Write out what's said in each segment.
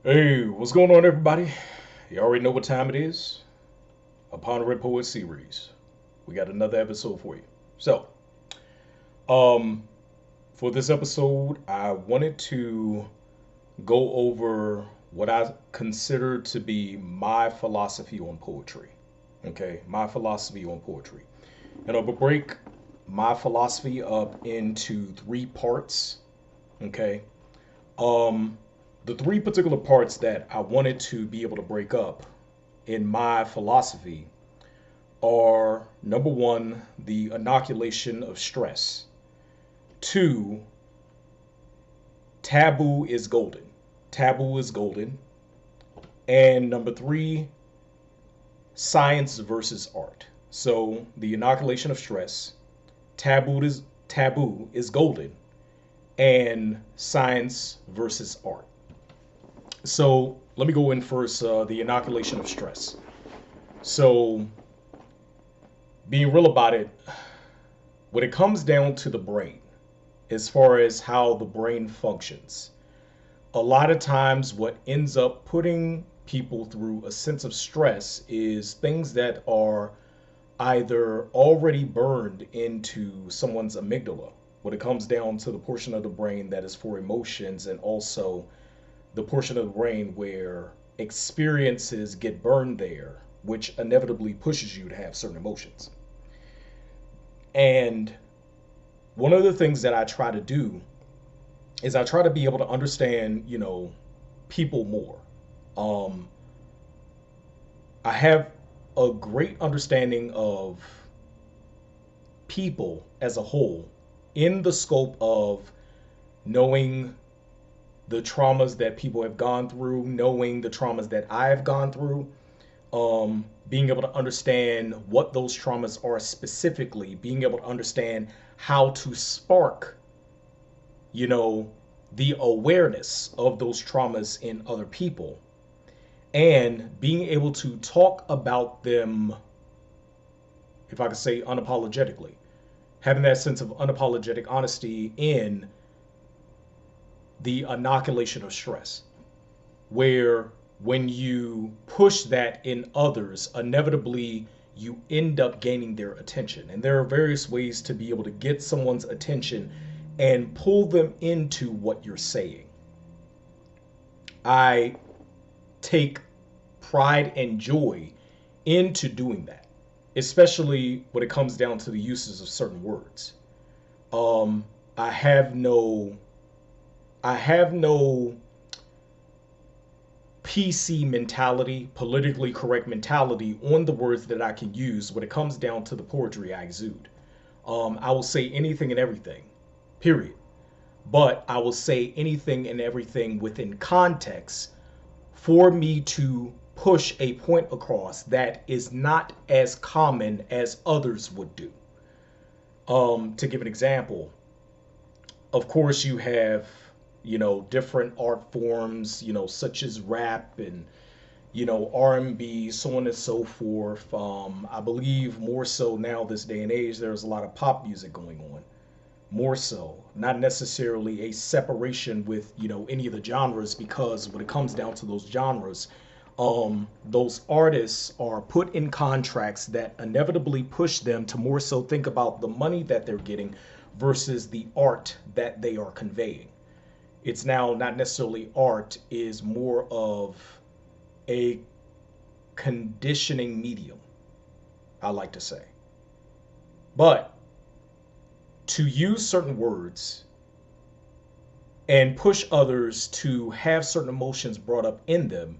Hey, what's going on, everybody? You already know what time it is. A Pondering Poet series. We got another episode for you. So, um, for this episode, I wanted to go over what I consider to be my philosophy on poetry. Okay, my philosophy on poetry. And I'll break my philosophy up into three parts. Okay, um, the three particular parts that I wanted to be able to break up in my philosophy are number one, the inoculation of stress. Two, taboo is golden. Taboo is golden. And number three, science versus art. So the inoculation of stress, taboo is golden, and science versus art. So let me go in first. The inoculation of stress. So being real about it, when it comes down to the brain, as far as how the brain functions, a lot of times what ends up putting people through a sense of stress is things that are either already burned into someone's amygdala, when it comes down to the portion of the brain that is for emotions, and also the portion of the brain where experiences get burned there, which inevitably pushes you to have certain emotions. And one of the things that I try to do is I try to be able to understand, people more. Um, I have a great understanding of people as a whole in the scope of knowing the traumas that people have gone through, knowing the traumas that I have gone through, being able to understand what those traumas are specifically, being able to understand how to spark, you know, the awareness of those traumas in other people, and being able to talk about them, if I could say unapologetically, having that sense of unapologetic honesty in the inoculation of stress, where when you push that in others, inevitably you end up gaining their attention. And there are various ways to be able to get someone's attention and pull them into what you're saying. I take pride and joy into doing that, especially when it comes down to the uses of certain words. Um, I have no, I have no PC mentality, politically correct mentality on the words that I can use when it comes down to the poetry I exude. I will say anything and everything, period. But I will say anything and everything within context for me to push a point across that is not as common as others would do. To give an example, of course, you have, different art forms, such as rap and, R&B, so on and so forth. I believe more so now, this day and age, there's a lot of pop music going on. More so, not necessarily a separation with, any of the genres, because when it comes down to those genres, those artists are put in contracts that inevitably push them to more so think about the money that they're getting versus the art that they are conveying. It's now not necessarily art, is more of a conditioning medium, I like to say. But to use certain words and push others to have certain emotions brought up in them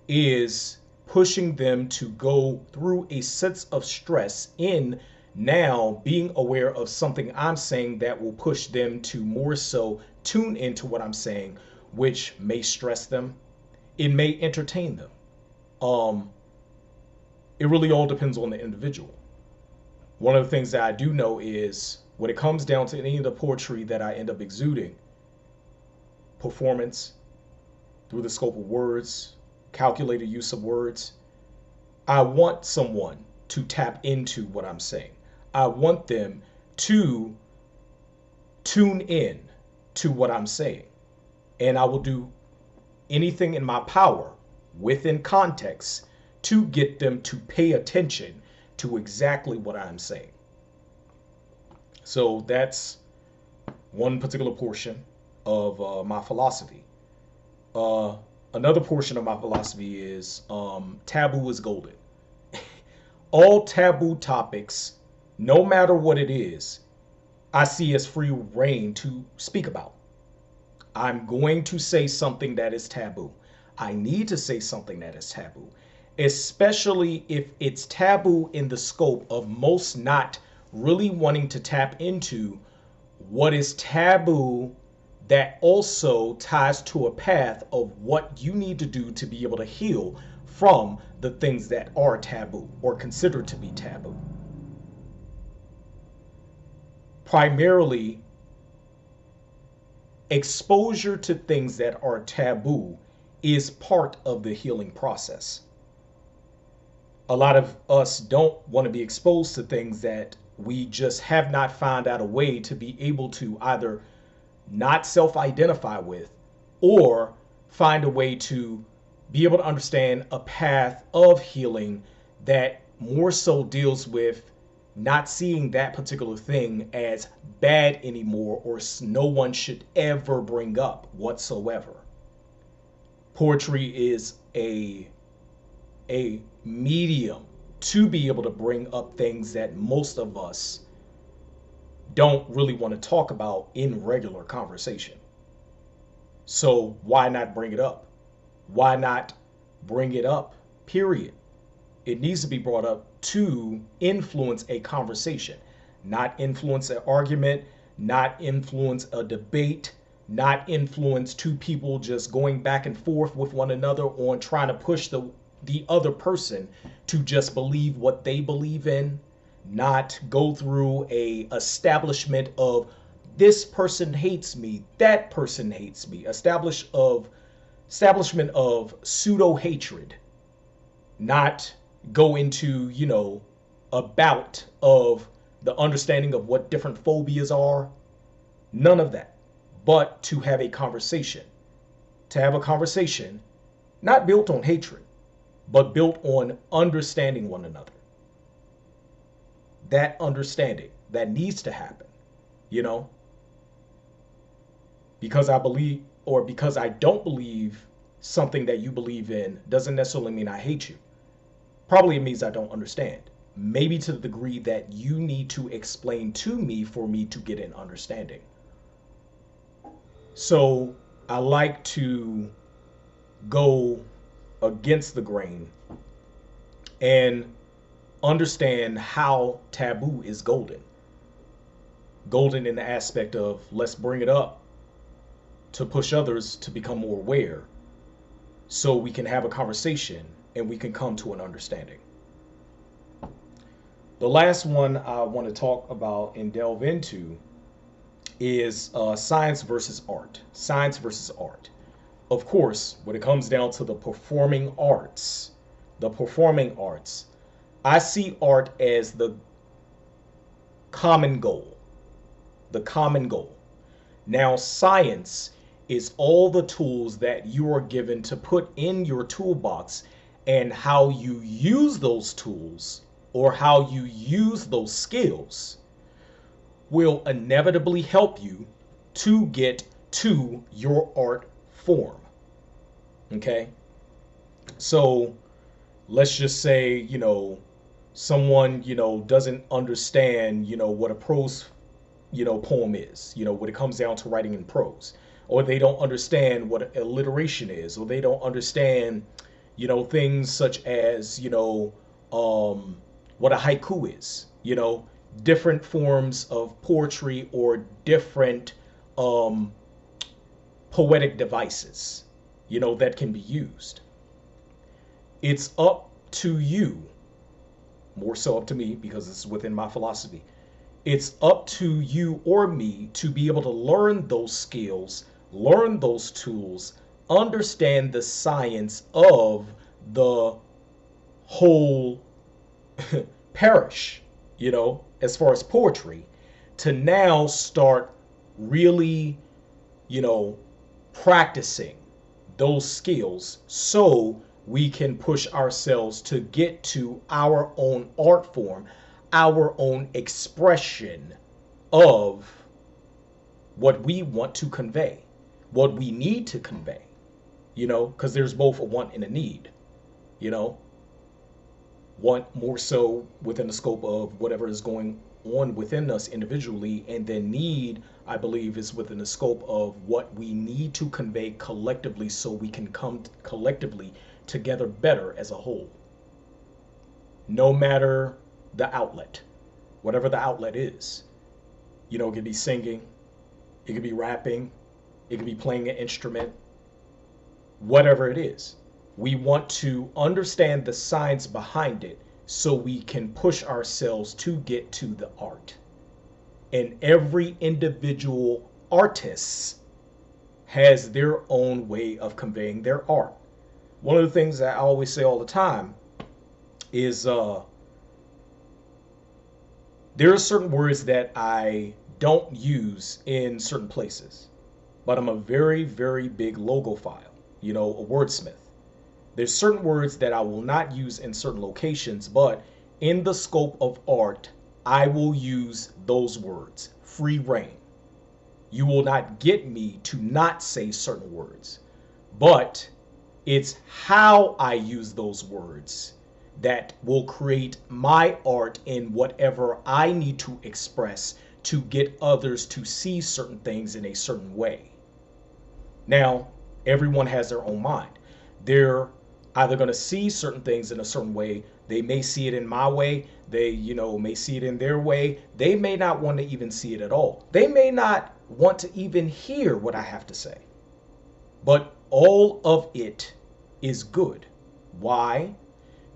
is pushing them to go through a sense of stress in now being aware of something I'm saying that will push them to more so tune into what I'm saying, which may stress them. It may entertain them. Um, it really all depends on the individual. One of the things that I do know is when it comes down to any of the poetry that I end up exuding, performance through the scope of words, calculated use of words, I want someone to tap into what I'm saying. I want them to tune in to what I'm saying. And I will do anything in my power within context to get them to pay attention to exactly what I'm saying. So that's one particular portion of my philosophy. Uh, Another portion of my philosophy is taboo is golden. All taboo topics, no matter what it is, I see as free reign to speak about. I'm going to say something that is taboo. I need to say something that is taboo, especially if it's taboo in the scope of most not really wanting to tap into what is taboo that also ties to a path of what you need to do to be able to heal from the things that are taboo or considered to be taboo. Primarily, exposure to things that are taboo is part of the healing process. A lot of us don't want to be exposed to things that we just have not found out a way to be able to either not self identify with or find a way to be able to understand a path of healing that more so deals with not seeing that particular thing as bad anymore or no one should ever bring up whatsoever. Poetry is a medium to be able to bring up things that most of us don't really want to talk about in regular conversation. So why not bring it up? Why not bring it up? Period. It needs to be brought up to influence a conversation, not influence an argument, not influence a debate, not influence two people just going back and forth with one another on trying to push the other person to just believe what they believe in, not go through a establishment of this person hates me, that person hates me, establishment of pseudo hatred, not go into, a bout of the understanding of what different phobias are. None of that. But to have a conversation. To have a conversation not built on hatred, but built on understanding one another. That understanding that needs to happen, you know? Because I believe or because I don't believe something that you believe in doesn't necessarily mean I hate you. Probably it means I don't understand. Maybe to the degree that you need to explain to me for me to get an understanding. So I like to go against the grain and understand how taboo is golden. Golden in the aspect of let's bring it up to push others to become more aware so we can have a conversation and we can come to an understanding. The last one I want to talk about and delve into is science versus art. Science versus art. Of course, when it comes down to the performing arts, I see art as the common goal. The common goal. Now, science is all the tools that you are given to put in your toolbox, and how you use those tools or how you use those skills will inevitably help you to get to your art form. Okay? So let's just say, someone, doesn't understand, what a prose, poem is, when it comes down to writing in prose, or they don't understand what alliteration is, or they don't understand, things such as, what a haiku is, different forms of poetry or different poetic devices, that can be used. It's up to you, more so up to me because it's within my philosophy. It's up to you or me to be able to learn those skills, learn those tools, understand the science of the whole parish, as far as poetry, to now start really, practicing those skills so we can push ourselves to get to our own art form, our own expression of what we want to convey, what we need to convey, because there's both a want and a need, you know, want more so within the scope of whatever is going on within us individually, and then need, I believe, is within the scope of what we need to convey collectively so we can come collectively together better as a whole. No matter the outlet, whatever the outlet is, it could be singing, it could be rapping, it could be playing an instrument, whatever it is. We want to understand the science behind it so we can push ourselves to get to the art. And every individual artist has their own way of conveying their art. One of the things that I always say all the time is there are certain words that I don't use in certain places, but I'm a very, very big logophile, a wordsmith. There's certain words that I will not use in certain locations, but in the scope of art, I will use those words. Free reign. You will not get me to not say certain words, but it's how I use those words that will create my art in whatever I need to express to get others to see certain things in a certain way. Now, everyone has their own mind. They're either going to see certain things in a certain way. They may see it in my way. They, may see it in their way. They may not want to even see it at all. They may not want to even hear what I have to say. But all of it is good. Why?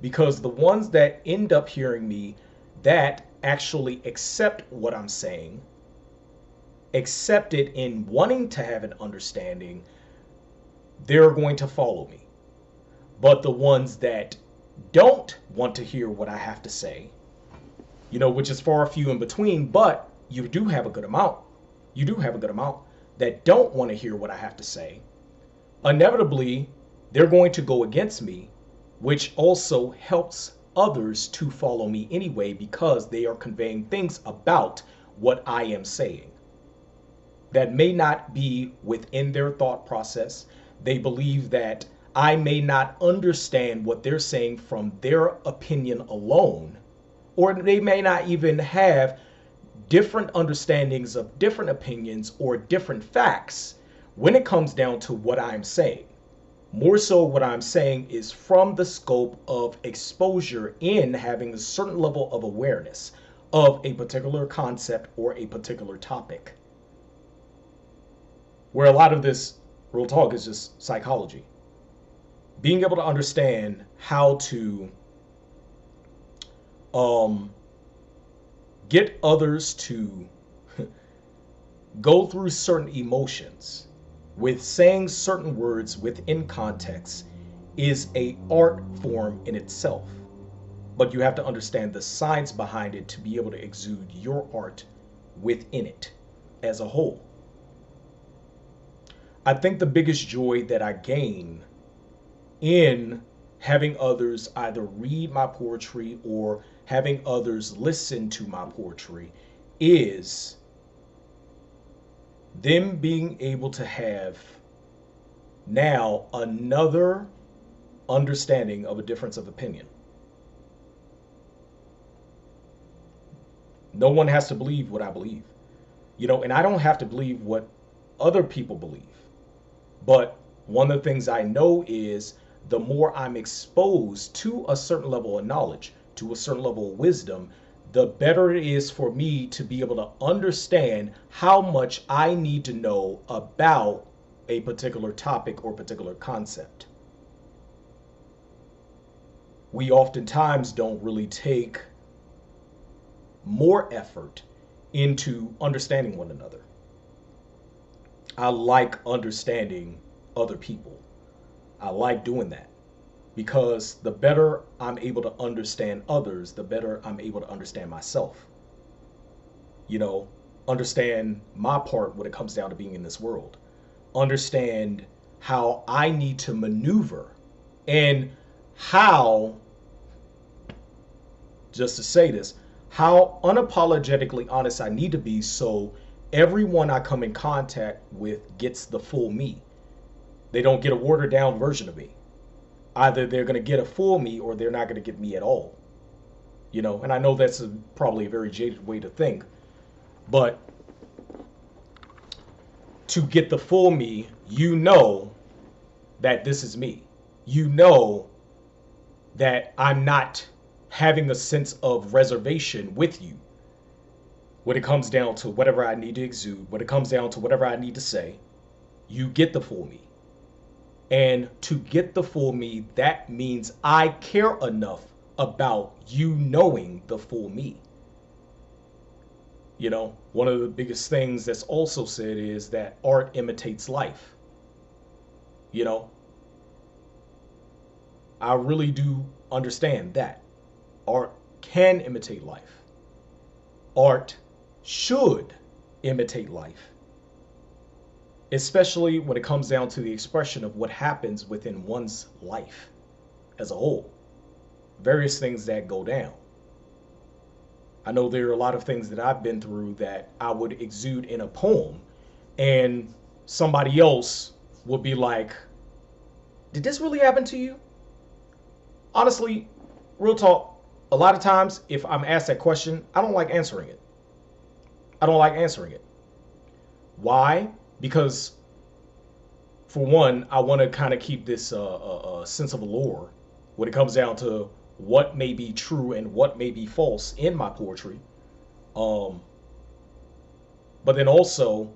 Because the ones that end up hearing me that actually accept what I'm saying, accept it in wanting to have an understanding, they're going to follow me. But the ones that don't want to hear what I have to say, which is far few in between, but you do have a good amount. You do have a good amount that don't want to hear what I have to say. Inevitably, they're going to go against me, which also helps others to follow me anyway because they are conveying things about what I am saying that may not be within their thought process. They believe that I may not understand what they're saying from their opinion alone, or they may not even have different understandings of different opinions or different facts when it comes down to what I'm saying. More so, what I'm saying is from the scope of exposure in having a certain level of awareness of a particular concept or a particular topic. Where a lot of this real talk is just psychology. Being able to understand how to get others to go through certain emotions with saying certain words within context is a art form in itself. But you have to understand the science behind it to be able to exude your art within it as a whole. I think the biggest joy that I gain in having others either read my poetry or having others listen to my poetry is them being able to have now another understanding of a difference of opinion. No one has to believe what I believe, and I don't have to believe what other people believe. But one of the things I know is the more I'm exposed to a certain level of knowledge, to a certain level of wisdom, the better it is for me to be able to understand how much I need to know about a particular topic or particular concept. We oftentimes don't really take more effort into understanding one another. I like understanding other people. I like doing that because the better I'm able to understand others, the better I'm able to understand myself. Understand my part when it comes down to being in this world. Understand how I need to maneuver, and how, just to say this, how unapologetically honest I need to be so everyone I come in contact with gets the full me. They don't get a watered down version of me. Either they're going to get a full me or they're not going to get me at all. You know, and I know that's probably a very jaded way to think, but to get the full me, you know that this is me. You know that I'm not having a sense of reservation with you when it comes down to whatever I need to exude, when it comes down to whatever I need to say. You get the full me. And to get the full me, that means I care enough about you knowing the full me. You know, one of the biggest things that's also said is that art imitates life. You know, I really do understand that art can imitate life. Art should imitate life, especially when it comes down to the expression of what happens within one's life as a whole. Various things that go down. I know there are a lot of things that I've been through that I would exude in a poem, and somebody else would be like, did this really happen to you? Honestly, real talk, a lot of times if I'm asked that question, I don't like answering it. I don't like answering it. Why? Because, for one, I want to kind of keep this sense of allure when it comes down to what may be true and what may be false in my poetry. But then also,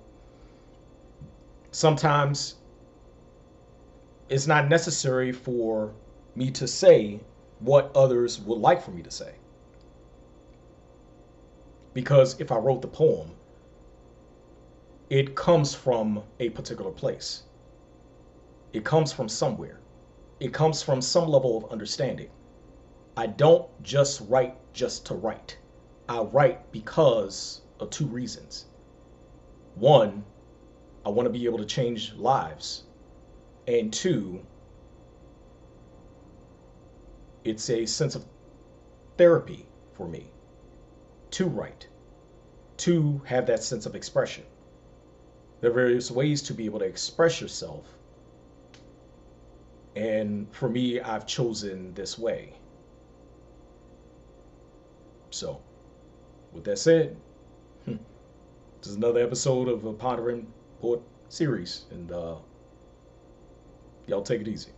sometimes it's not necessary for me to say what others would like for me to say. Because if I wrote the poem, it comes from a particular place. It comes from somewhere. It comes from some level of understanding. I don't just write just to write. I write because of two reasons. One, I want to be able to change lives. And two, it's a sense of therapy for me to write, to have that sense of expression. There are various ways to be able to express yourself. And for me, I've chosen this way. So, with that said, this is another episode of a Pondering Poet series. And y'all take it easy.